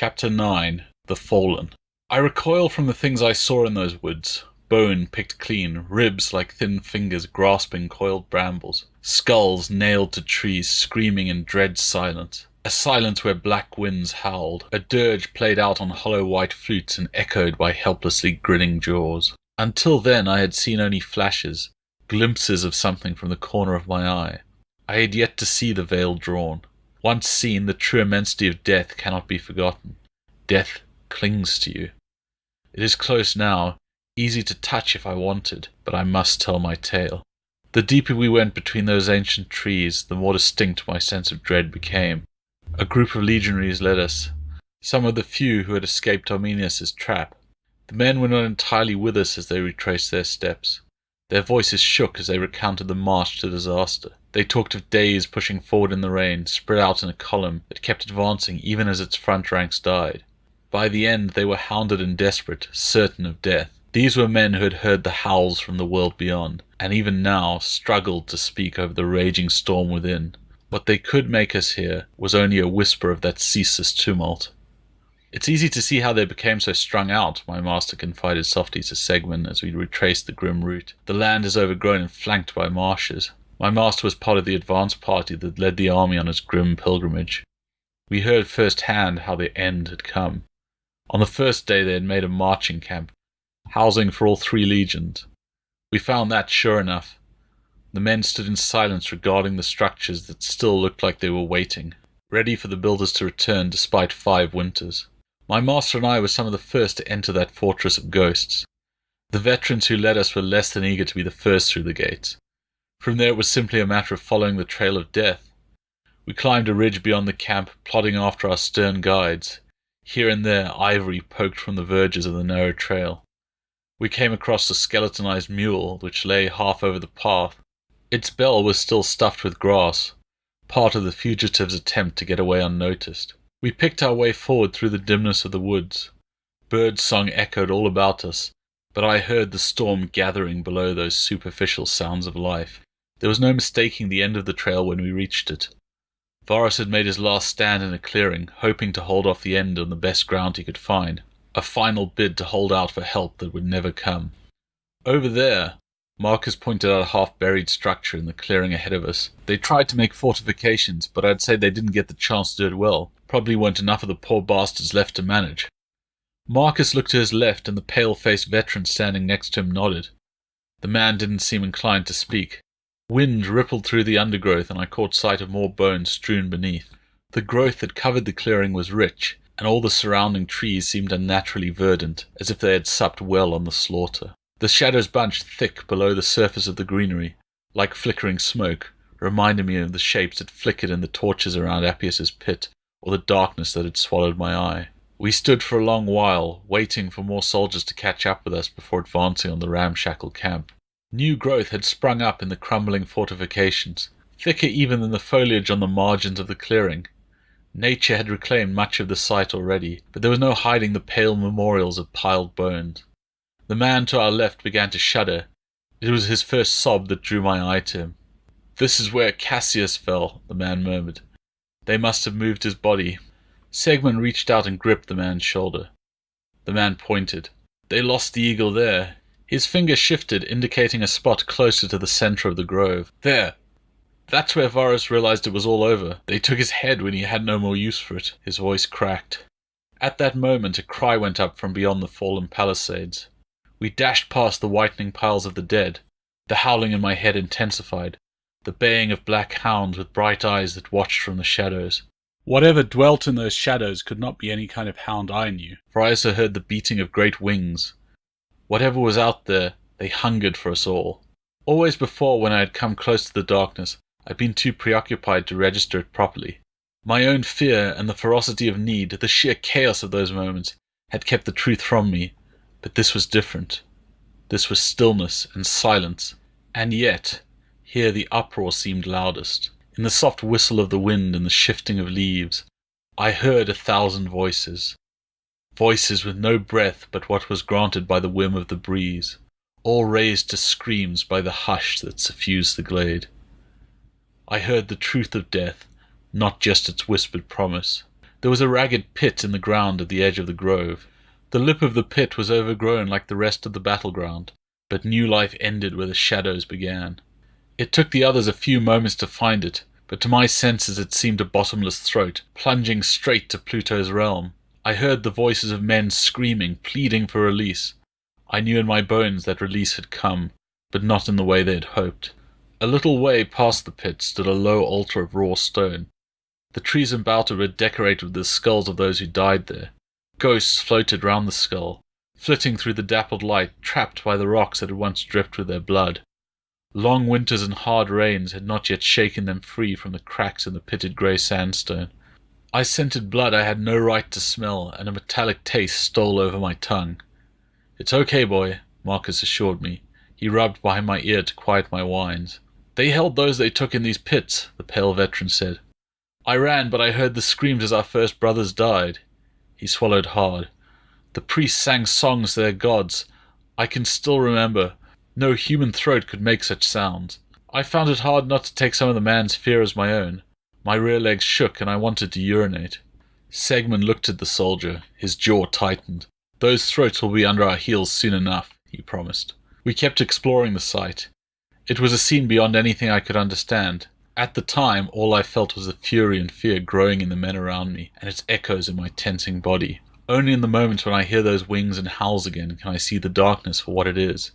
Chapter 9. The Fallen. I recoil from the things I saw in those woods. Bone picked clean, ribs like thin fingers grasping coiled brambles, skulls nailed to trees screaming in dread silence. A silence where black winds howled, a dirge played out on hollow white flutes and echoed by helplessly grinning jaws. Until then I had seen only flashes, glimpses of something from the corner of my eye. I had yet to see the veil drawn. Once seen, the true immensity of death cannot be forgotten. Death clings to you. It is close now, easy to touch if I wanted, but I must tell my tale. The deeper we went between those ancient trees, the more distinct my sense of dread became. A group of legionaries led us, some of the few who had escaped Arminius's trap. The men were not entirely with us as they retraced their steps. Their voices shook as they recounted the march to disaster. They talked of days pushing forward in the rain, spread out in a column that kept advancing even as its front ranks died. By the end they were hounded and desperate, certain of death. These were men who had heard the howls from the world beyond, and even now struggled to speak over the raging storm within. What they could make us hear was only a whisper of that ceaseless tumult. "It's easy to see how they became so strung out," my master confided softly to Segmen as we retraced the grim route. "The land is overgrown and flanked by marshes." My master was part of the advance party that led the army on its grim pilgrimage. We heard firsthand how the end had come. On the first day they had made a marching camp, housing for all 3 legions. We found that sure enough. The men stood in silence regarding the structures that still looked like they were waiting, ready for the builders to return despite 5 winters. My master and I were some of the first to enter that fortress of ghosts. The veterans who led us were less than eager to be the first through the gates. From there it was simply a matter of following the trail of death. We climbed a ridge beyond the camp, plodding after our stern guides. Here and there ivory poked from the verges of the narrow trail. We came across a skeletonized mule which lay half over the path. Its bell was still stuffed with grass, part of the fugitives' attempt to get away unnoticed. We picked our way forward through the dimness of the woods. Bird song echoed all about us, but I heard the storm gathering below those superficial sounds of life. There was no mistaking the end of the trail when we reached it. Varus had made his last stand in a clearing, hoping to hold off the end on the best ground he could find, a final bid to hold out for help that would never come. Over there, Marcus pointed out a half-buried structure in the clearing ahead of us. They tried to make fortifications, but I'd say they didn't get the chance to do it well. Probably weren't enough of the poor bastards left to manage. Marcus looked to his left, and the pale-faced veteran standing next to him nodded. The man didn't seem inclined to speak. Wind rippled through the undergrowth, and I caught sight of more bones strewn beneath. The growth that covered the clearing was rich, and all the surrounding trees seemed unnaturally verdant, as if they had supped well on the slaughter. The shadows bunched thick below the surface of the greenery, like flickering smoke, reminding me of the shapes that flickered in the torches around Appius's pit, or the darkness that had swallowed my eye. We stood for a long while, waiting for more soldiers to catch up with us before advancing on the ramshackle camp. New growth had sprung up in the crumbling fortifications, thicker even than the foliage on the margins of the clearing. Nature had reclaimed much of the site already, but there was no hiding the pale memorials of piled bones. The man to our left began to shudder. It was his first sob that drew my eye to him. "This is where Cassius fell," the man murmured. "They must have moved his body." Segmen reached out and gripped the man's shoulder. The man pointed. "They lost the eagle there." His finger shifted, indicating a spot closer to the center of the grove. "There! That's where Varus realized it was all over. They took his head when he had no more use for it." His voice cracked. At that moment a cry went up from beyond the fallen palisades. We dashed past the whitening piles of the dead. The howling in my head intensified, the baying of black hounds with bright eyes that watched from the shadows. Whatever dwelt in those shadows could not be any kind of hound I knew, for I also heard the beating of great wings. Whatever was out there, they hungered for us all. Always before, when I had come close to the darkness, I'd been too preoccupied to register it properly. My own fear and the ferocity of need, the sheer chaos of those moments, had kept the truth from me. But this was different. This was stillness and silence. And yet, here the uproar seemed loudest. In the soft whistle of the wind and the shifting of leaves, I heard 1,000 voices. Voices with no breath but what was granted by the whim of the breeze, all raised to screams by the hush that suffused the glade. I heard the truth of death, not just its whispered promise. There was a ragged pit in the ground at the edge of the grove. The lip of the pit was overgrown like the rest of the battleground, but new life ended where the shadows began. It took the others a few moments to find it, but to my senses it seemed a bottomless throat, plunging straight to Pluto's realm. I heard the voices of men screaming, pleading for release. I knew in my bones that release had come, but not in the way they had hoped. A little way past the pit stood a low altar of raw stone. The trees about it were decorated with the skulls of those who died there. Ghosts floated round the skull, flitting through the dappled light, trapped by the rocks that had once dripped with their blood. Long winters and hard rains had not yet shaken them free from the cracks in the pitted grey sandstone. I scented blood I had no right to smell, and a metallic taste stole over my tongue. "It's okay, boy," Marcus assured me. He rubbed behind my ear to quiet my whines. "They held those they took in these pits," the pale veteran said. "I ran, but I heard the screams as our first brothers died." He swallowed hard. "The priests sang songs to their gods. I can still remember. No human throat could make such sounds. I found it hard not to take some of the man's fear as my own. My rear legs shook and I wanted to urinate." Segman looked at the soldier. His jaw tightened. "Those throats will be under our heels soon enough," he promised. We kept exploring the site. It was a scene beyond anything I could understand. At the time, all I felt was the fury and fear growing in the men around me, and its echoes in my tensing body. Only in the moments when I hear those wings and howls again can I see the darkness for what it is.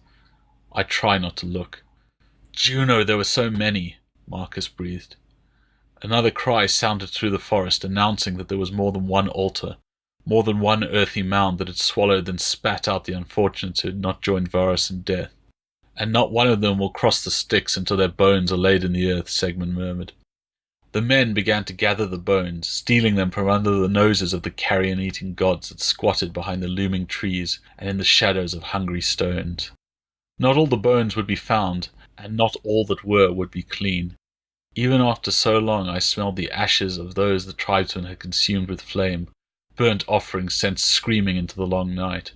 I try not to look. "Juno, there were so many," Marcus breathed. Another cry sounded through the forest, announcing that there was more than one altar, more than one earthy mound that had swallowed and spat out the unfortunates who had not joined Varus in death. "And not one of them will cross the Styx until their bones are laid in the earth," Segman murmured. The men began to gather the bones, stealing them from under the noses of the carrion-eating gods that squatted behind the looming trees and in the shadows of hungry stones. Not all the bones would be found, and not all that were would be clean. Even after so long I smelled the ashes of those the tribesmen had consumed with flame, burnt offerings sent screaming into the long night.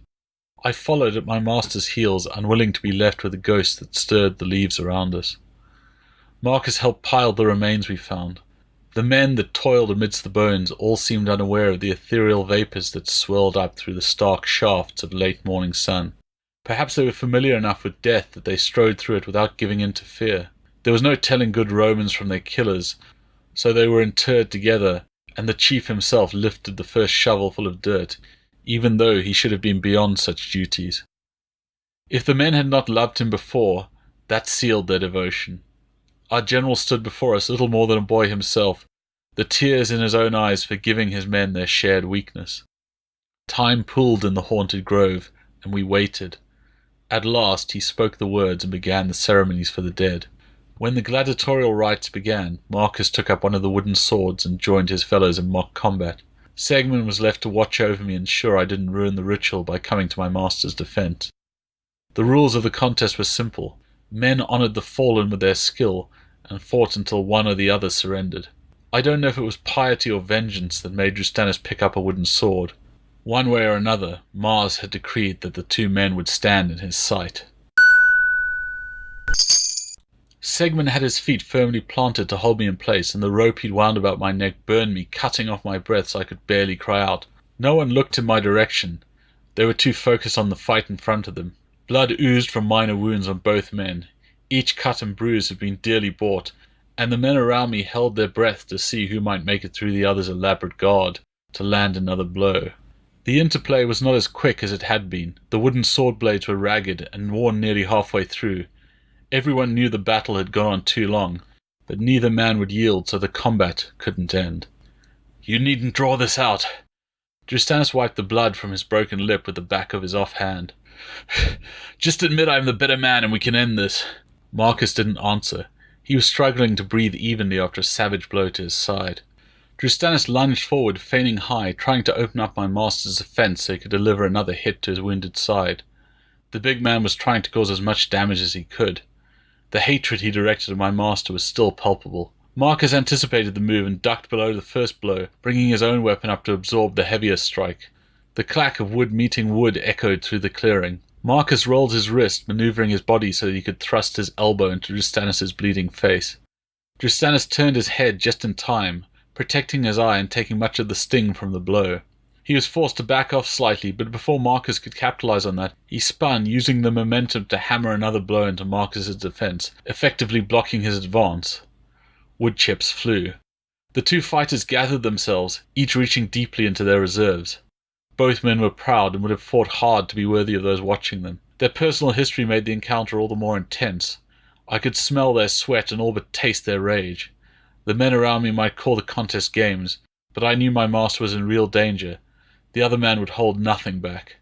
I followed at my master's heels, unwilling to be left with the ghosts that stirred the leaves around us. Marcus helped pile the remains we found. The men that toiled amidst the bones all seemed unaware of the ethereal vapours that swirled up through the stark shafts of late morning sun. Perhaps they were familiar enough with death that they strode through it without giving in to fear. There was no telling good Romans from their killers, so they were interred together, and the chief himself lifted the first shovelful of dirt, even though he should have been beyond such duties. If the men had not loved him before, that sealed their devotion. Our general stood before us little more than a boy himself, the tears in his own eyes forgiving his men their shared weakness. Time pooled in the haunted grove, and we waited. At last he spoke the words and began the ceremonies for the dead. When the gladiatorial rites began, Marcus took up one of the wooden swords and joined his fellows in mock combat. Segman was left to watch over me and ensure I didn't ruin the ritual by coming to my master's defense. The rules of the contest were simple. Men honored the fallen with their skill, and fought until one or the other surrendered. I don't know if it was piety or vengeance that made Drustanus pick up a wooden sword. One way or another, Mars had decreed that the two men would stand in his sight. Segman had his feet firmly planted to hold me in place, and the rope he'd wound about my neck burned me, cutting off my breath so I could barely cry out. No one looked in my direction. They were too focused on the fight in front of them. Blood oozed from minor wounds on both men. Each cut and bruise had been dearly bought, and the men around me held their breath to see who might make it through the other's elaborate guard to land another blow. The interplay was not as quick as it had been. The wooden sword blades were ragged and worn nearly halfway through. Everyone knew the battle had gone on too long, but neither man would yield, so the combat couldn't end. "You needn't draw this out." Drustanus wiped the blood from his broken lip with the back of his offhand. "Just admit I'm the better man and we can end this." Marcus didn't answer. He was struggling to breathe evenly after a savage blow to his side. Drustanus lunged forward, feigning high, trying to open up my master's defense so he could deliver another hit to his wounded side. The big man was trying to cause as much damage as he could. The hatred he directed at my master was still palpable. Marcus anticipated the move and ducked below the first blow, bringing his own weapon up to absorb the heavier strike. The clack of wood meeting wood echoed through the clearing. Marcus rolled his wrist, maneuvering his body so that he could thrust his elbow into Drustanus' bleeding face. Drustanus turned his head just in time, protecting his eye and taking much of the sting from the blow. He was forced to back off slightly, but before Marcus could capitalize on that, he spun, using the momentum to hammer another blow into Marcus's defense, effectively blocking his advance. Wood chips flew. The two fighters gathered themselves, each reaching deeply into their reserves. Both men were proud and would have fought hard to be worthy of those watching them. Their personal history made the encounter all the more intense. I could smell their sweat and all but taste their rage. The men around me might call the contest games, but I knew my master was in real danger. The other man would hold nothing back.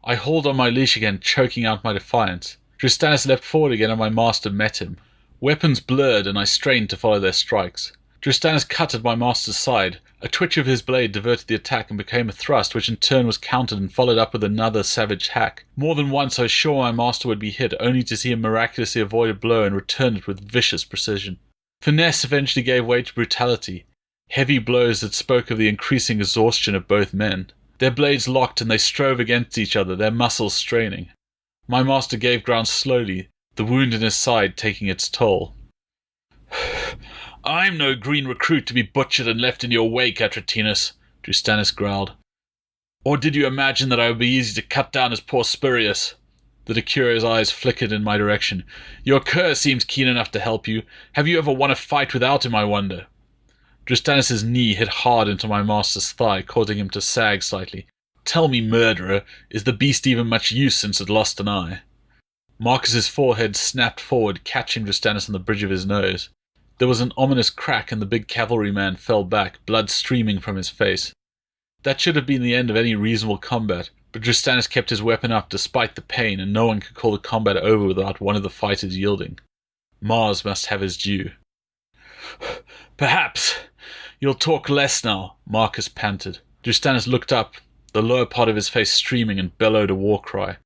I hauled on my leash again, choking out my defiance. Drustanus leapt forward again and my master met him. Weapons blurred and I strained to follow their strikes. Drustanus cut at my master's side. A twitch of his blade diverted the attack and became a thrust, which in turn was countered and followed up with another savage hack. More than once I was sure my master would be hit, only to see him miraculously avoid a blow and return it with vicious precision. Finesse eventually gave way to brutality. Heavy blows that spoke of the increasing exhaustion of both men. Their blades locked and they strove against each other, their muscles straining. My master gave ground slowly, the wound in his side taking its toll. "I'm no green recruit to be butchered and left in your wake, Atratinus," Drustanus growled. "Or did you imagine that I would be easy to cut down as poor Spurius?" The Decurio's eyes flickered in my direction. "Your cur seems keen enough to help you. Have you ever won a fight without him, I wonder?" Drustanus's knee hit hard into my master's thigh, causing him to sag slightly. "Tell me, murderer, is the beast even much use since it lost an eye?" Marcus's forehead snapped forward, catching Drustanus on the bridge of his nose. There was an ominous crack and the big cavalryman fell back, blood streaming from his face. That should have been the end of any reasonable combat, but Drustanus kept his weapon up despite the pain, and no one could call the combat over without one of the fighters yielding. Mars must have his due. "Perhaps you'll talk less now," Marcus panted. Drustanus looked up, the lower part of his face streaming, and bellowed a war cry.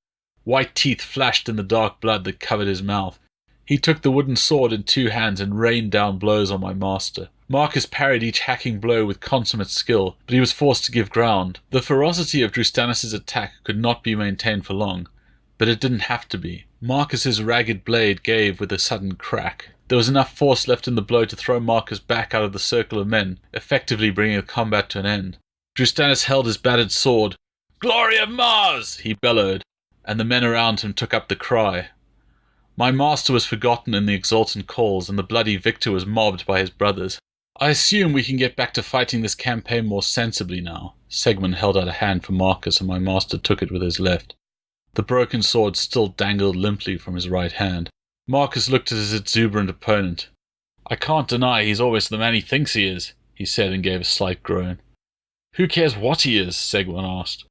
White teeth flashed in the dark blood that covered his mouth. He took the wooden sword in two hands and rained down blows on my master. Marcus parried each hacking blow with consummate skill, but he was forced to give ground. The ferocity of Drustanus's attack could not be maintained for long, but it didn't have to be. Marcus's ragged blade gave with a sudden crack. There was enough force left in the blow to throw Marcus back out of the circle of men, effectively bringing the combat to an end. Drustanus held his battered sword. "Glory of Mars!" he bellowed, and the men around him took up the cry. My master was forgotten in the exultant calls, and the bloody victor was mobbed by his brothers. "I assume we can get back to fighting this campaign more sensibly now." Segmund held out a hand for Marcus, and my master took it with his left. The broken sword still dangled limply from his right hand. Marcus looked at his exuberant opponent. "I can't deny he's always the man he thinks he is," he said, and gave a slight groan. "Who cares what he is?" Segmund asked.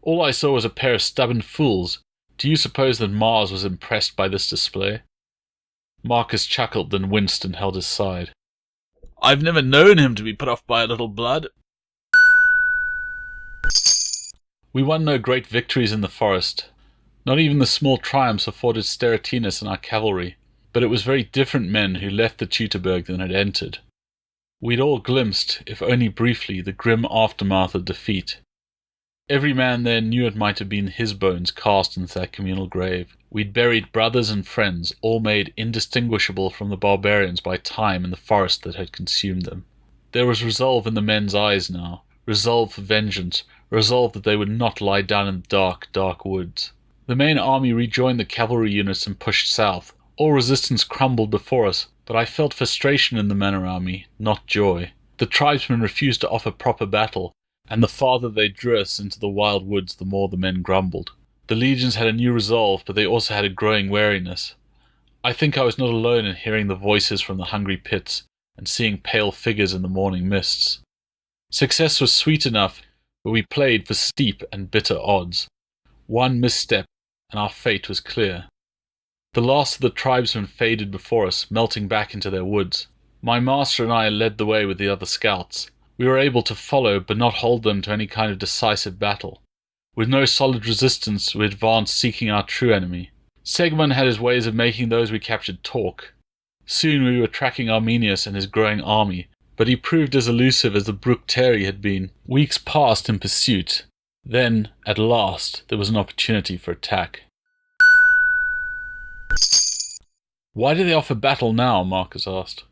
"All I saw was a pair of stubborn fools. Do you suppose that Mars was impressed by this display?" Marcus chuckled, then winced and held his side. "I've never known him to be put off by a little blood." We won no great victories in the forest. Not even the small triumphs afforded Steratinus and our cavalry, but it was very different men who left the Teutoburg than had entered. We'd all glimpsed, if only briefly, the grim aftermath of defeat. Every man there knew it might have been his bones cast into that communal grave. We'd buried brothers and friends, all made indistinguishable from the barbarians by time and the forest that had consumed them. There was resolve in the men's eyes now, resolve for vengeance, resolve that they would not lie down in the dark, dark woods. The main army rejoined the cavalry units and pushed south. All resistance crumbled before us, but I felt frustration in the men around me, not joy. The tribesmen refused to offer proper battle, and the farther they drew us into the wild woods, the more the men grumbled. The legions had a new resolve, but they also had a growing wariness. I think I was not alone in hearing the voices from the hungry pits, and seeing pale figures in the morning mists. Success was sweet enough, but we played for steep and bitter odds. One misstep, and our fate was clear. The last of the tribesmen faded before us, melting back into their woods. My master and I led the way with the other scouts. We were able to follow, but not hold them to any kind of decisive battle. With no solid resistance, we advanced seeking our true enemy. Segmund had his ways of making those we captured talk. Soon we were tracking Arminius and his growing army, but he proved as elusive as the Bructeri had been. Weeks passed in pursuit. Then, at last, there was an opportunity for attack. "Why do they offer battle now?" Marcus asked.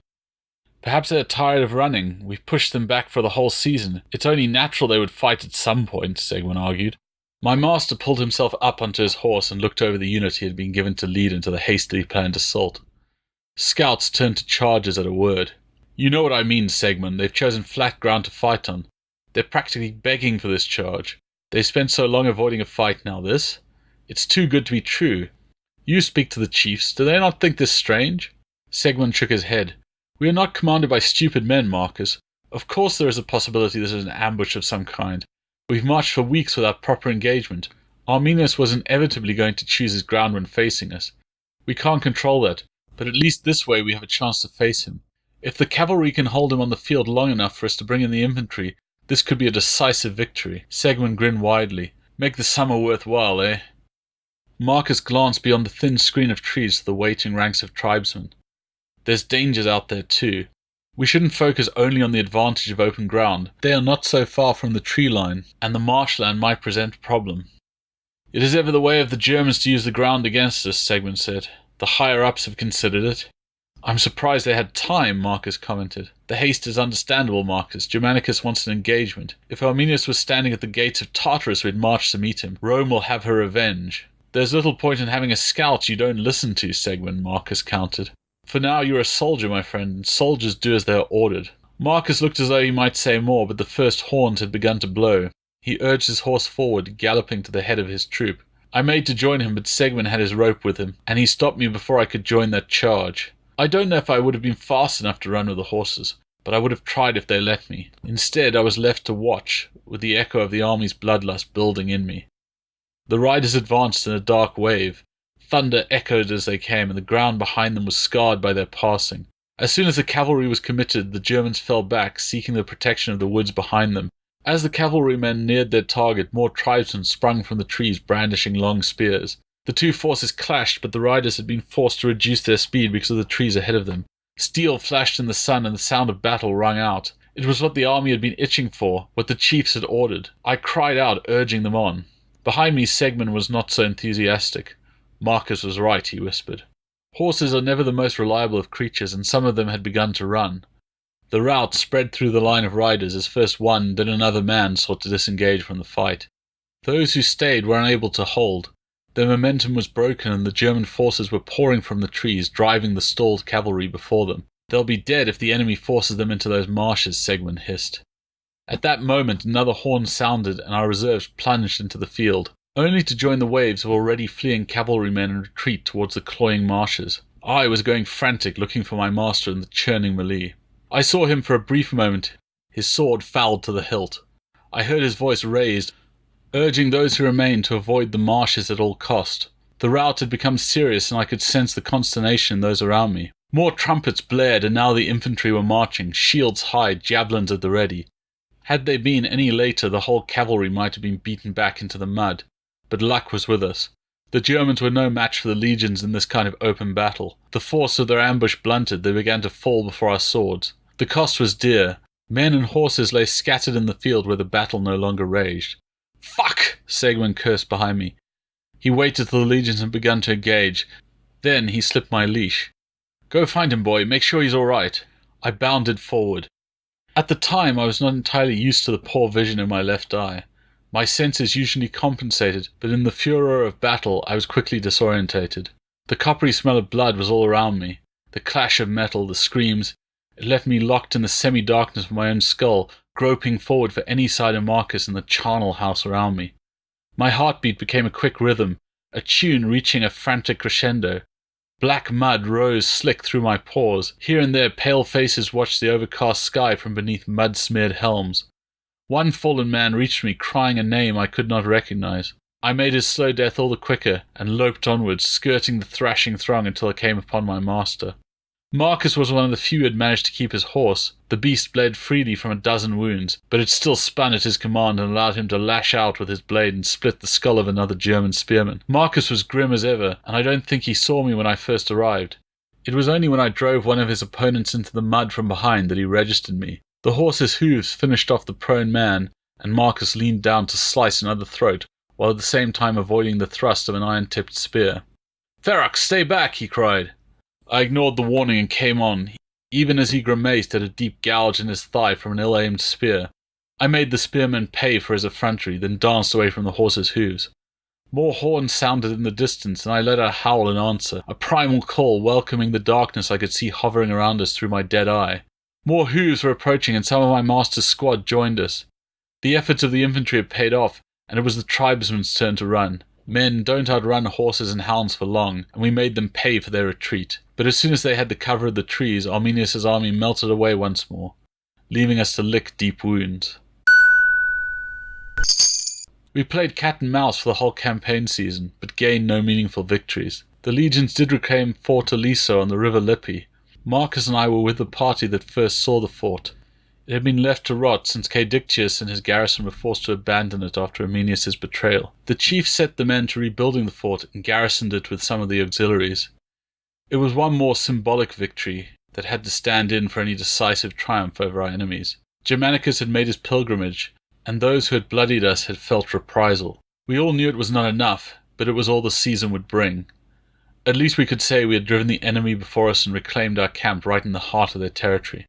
Perhaps they're tired of running. We've pushed them back for the whole season. It's only natural they would fight at some point, Seguin argued. My master pulled himself up onto his horse and looked over the unit he had been given to lead into the hastily planned assault. Scouts turned to chargers at a word. You know what I mean, Segman. They've chosen flat ground to fight on. They're practically begging for this charge. They spent so long avoiding a fight, now this. It's too good to be true. You speak to the chiefs. Do they not think this strange? Segman shook his head. We are not commanded by stupid men, Marcus. Of course there is a possibility this is an ambush of some kind. We've marched for weeks without proper engagement. Arminius was inevitably going to choose his ground when facing us. We can't control that, but at least this way we have a chance to face him. If the cavalry can hold him on the field long enough for us to bring in the infantry, this could be a decisive victory. Segman grinned widely. Make the summer worthwhile, eh? Marcus glanced beyond the thin screen of trees to the waiting ranks of tribesmen. There's dangers out there too. We shouldn't focus only on the advantage of open ground. They are not so far from the tree line, and the marshland might present a problem. It is ever the way of the Germans to use the ground against us, Segman said. The higher-ups have considered it. I'm surprised they had time, Marcus commented. The haste is understandable, Marcus. Germanicus wants an engagement. If Arminius was standing at the gates of Tartarus, we'd march to meet him. Rome will have her revenge. There's little point in having a scout you don't listen to, Segman, Marcus countered. For now you're a soldier, my friend, and soldiers do as they are ordered. Marcus looked as though he might say more, but the first horns had begun to blow. He urged his horse forward, galloping to the head of his troop. I made to join him, but Segman had his rope with him, and he stopped me before I could join that charge. I don't know if I would have been fast enough to run with the horses, but I would have tried if they let me. Instead, I was left to watch, with the echo of the army's bloodlust building in me. The riders advanced in a dark wave. Thunder echoed as they came, and the ground behind them was scarred by their passing. As soon as the cavalry was committed, the Germans fell back, seeking the protection of the woods behind them. As the cavalrymen neared their target, more tribesmen sprung from the trees, brandishing long spears. The two forces clashed, but the riders had been forced to reduce their speed because of the trees ahead of them. Steel flashed in the sun, and the sound of battle rung out. It was what the army had been itching for, what the chiefs had ordered. I cried out, urging them on. Behind me, Segman was not so enthusiastic. Marcus was right, he whispered. Horses are never the most reliable of creatures, and some of them had begun to run. The rout spread through the line of riders as first one, then another man sought to disengage from the fight. Those who stayed were unable to hold. Their momentum was broken, and the German forces were pouring from the trees, driving the stalled cavalry before them. They'll be dead if the enemy forces them into those marshes, Segman hissed. At that moment another horn sounded, and our reserves plunged into the field, only to join the waves of already fleeing cavalrymen and retreat towards the cloying marshes. I was going frantic, looking for my master in the churning melee. I saw him for a brief moment, his sword fouled to the hilt. I heard his voice raised, urging those who remained to avoid the marshes at all cost. The rout had become serious, and I could sense the consternation in those around me. More trumpets blared, and now the infantry were marching, shields high, javelins at the ready. Had they been any later, the whole cavalry might have been beaten back into the mud. But luck was with us. The Germans were no match for the legions in this kind of open battle. The force of their ambush blunted, they began to fall before our swords. The cost was dear. Men and horses lay scattered in the field where the battle no longer raged. "Fuck!" Segman cursed behind me. He waited till the legions had begun to engage. Then he slipped my leash. "Go find him, boy. Make sure he's all right." I bounded forward. At the time, I was not entirely used to the poor vision in my left eye. My senses usually compensated, but in the furor of battle I was quickly disorientated. The coppery smell of blood was all around me. The clash of metal, the screams. It left me locked in the semi-darkness of my own skull, groping forward for any sign of Marcus in the charnel house around me. My heartbeat became a quick rhythm, a tune reaching a frantic crescendo. Black mud rose slick through my pores. Here and there pale faces watched the overcast sky from beneath mud-smeared helms. One fallen man reached me, crying a name I could not recognize. I made his slow death all the quicker, and loped onwards, skirting the thrashing throng until I came upon my master. Marcus was one of the few who had managed to keep his horse. The beast bled freely from a dozen wounds, but it still spun at his command and allowed him to lash out with his blade and split the skull of another German spearman. Marcus was grim as ever, and I don't think he saw me when I first arrived. It was only when I drove one of his opponents into the mud from behind that he registered me. The horse's hooves finished off the prone man, and Marcus leaned down to slice another throat, while at the same time avoiding the thrust of an iron-tipped spear. "Ferox, stay back!" he cried. I ignored the warning and came on. even as he grimaced at a deep gouge in his thigh from an ill-aimed spear. I made the spearman pay for his effrontery, then danced away from the horse's hooves. More horns sounded in the distance, and I let out a howl in answer, a primal call welcoming the darkness I could see hovering around us through my dead eye. More hooves were approaching, and some of my master's squad joined us. The efforts of the infantry had paid off, and it was the tribesmen's turn to run. Men don't outrun horses and hounds for long, and we made them pay for their retreat. But as soon as they had the cover of the trees, Arminius's army melted away once more, leaving us to lick deep wounds. We played cat and mouse for the whole campaign season, but gained no meaningful victories. The legions did reclaim Fort Aliso on the river Lippi. Marcus and I were with the party that first saw the fort. It had been left to rot since Caedictius and his garrison were forced to abandon it after Arminius's betrayal. The chief set the men to rebuilding the fort and garrisoned it with some of the auxiliaries. It was one more symbolic victory that had to stand in for any decisive triumph over our enemies. Germanicus had made his pilgrimage, and those who had bloodied us had felt reprisal. We all knew it was not enough, but it was all the season would bring. At least we could say we had driven the enemy before us and reclaimed our camp right in the heart of their territory.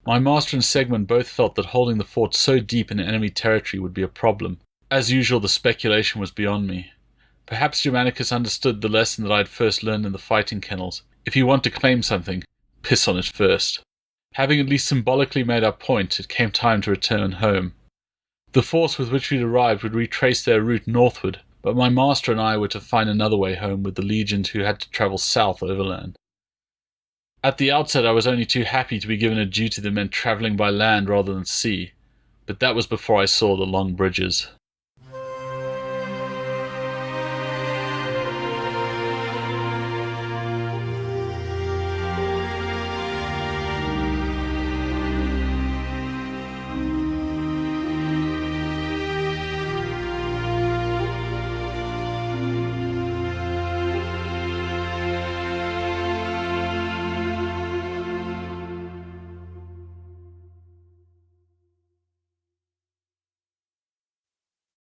My master and Segmund both felt that holding the fort so deep in enemy territory would be a problem. As usual, the speculation was beyond me. Perhaps Germanicus understood the lesson that I had first learned in the fighting kennels. If you want to claim something, piss on it first. Having at least symbolically made our point, it came time to return home. The force with which we'd arrived would retrace their route northward, but my master and I were to find another way home with the legions who had to travel south overland. At the outset I was only too happy to be given a duty that meant travelling by land rather than sea, but that was before I saw the long bridges.